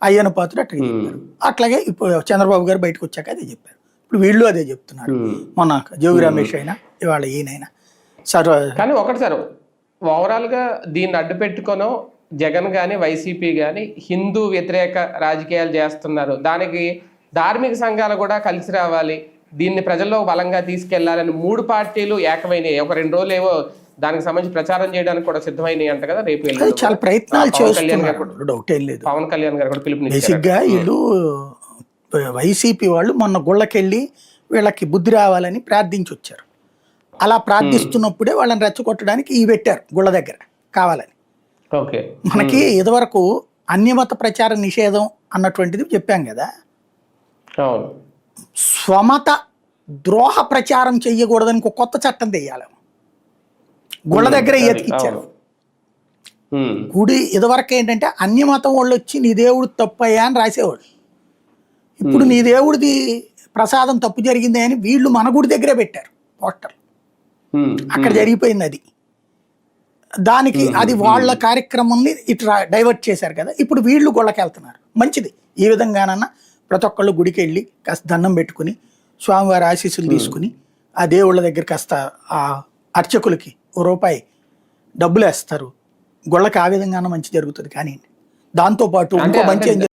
అయ్యన్న పాత్రుడు అట్లా చెప్పారు. అట్లాగే ఇప్పుడు చంద్రబాబు గారు బయటకు వచ్చాక అదే చెప్పారు. ఇప్పుడు వీళ్ళు అదే చెప్తున్నారు. మొన్న జోగి రమేష్ అయినా ఇవాళ ఈయనైనా సార్. కానీ ఒకటి సార్, ఓవరాల్ గా దీన్ని అడ్డు పెట్టుకోనో జగన్ గాని వైసీపీ గాని హిందూ వ్యతిరేక రాజకీయాలు చేస్తున్నారు, దానికి ధార్మిక సంఘాలు కూడా కలిసి రావాలి, దీన్ని ప్రజల్లో బలంగా తీసుకెళ్లాలని 3 పార్టీలు ఏకమైనవి. ఒక 2 రోజులు ఏవో దానికి సంబంధించి ప్రచారం చేయడానికి కూడా సిద్ధమైనవి అంట కదా. రేపు చాలా ప్రయత్నాలు చేస్తున్నారు, డౌట్ ఏం లేదు. పవన్ కళ్యాణ్ గారు కూడా పిలుపునిచ్చారు. బేసిక్గా వీళ్ళు వైసీపీ వాళ్ళు మొన్న గుళ్ళకెళ్ళి వీళ్ళకి బుద్ధి రావాలని ప్రార్థించి వచ్చారు. అలా ప్రార్థిస్తున్నప్పుడే వాళ్ళని రెచ్చగొట్టడానికి ఈ పెట్టారు గుళ్ళ దగ్గర కావాలని. మనకి ఇదివరకు అన్యమత ప్రచార నిషేధం అన్నటువంటిది చెప్పాం కదా. స్వమత ద్రోహ ప్రచారం చెయ్యకూడదని ఒక కొత్త చట్టం తెయ్యాలి. గుళ్ళ దగ్గర ఎతికిచ్చారు. గుడి ఇదివరకు ఏంటంటే అన్యమతం వాళ్ళు వచ్చి నీ దేవుడు తప్పయ్యా అని రాసేవాళ్ళు. ఇప్పుడు నీ దేవుడిది ప్రసాదం తప్పు జరిగింది అని వీళ్ళు మన గుడి దగ్గరే పెట్టారు పోస్టర్. అక్కడ జరిగిపోయింది అది. దానికి అది వాళ్ళ కార్యక్రమాన్ని ఇట్లా డైవర్ట్ చేశారు కదా. ఇప్పుడు వీళ్ళు గుళ్ళకి వెళ్తున్నారు. మంచిది. ఈ విధంగానన్నా ప్రతి ఒక్కళ్ళు గుడికి వెళ్ళి కాస్త దండం పెట్టుకుని స్వామివారి ఆశీస్సులు తీసుకుని ఆ దేవుళ్ళ దగ్గర కాస్త ఆ అర్చకులకి ₹1 డబ్బులు వేస్తారు. గుళ్ళకి ఆ విధంగానే మంచి జరుగుతుంది. కానీ దాంతోపాటు ఇంకో మంచి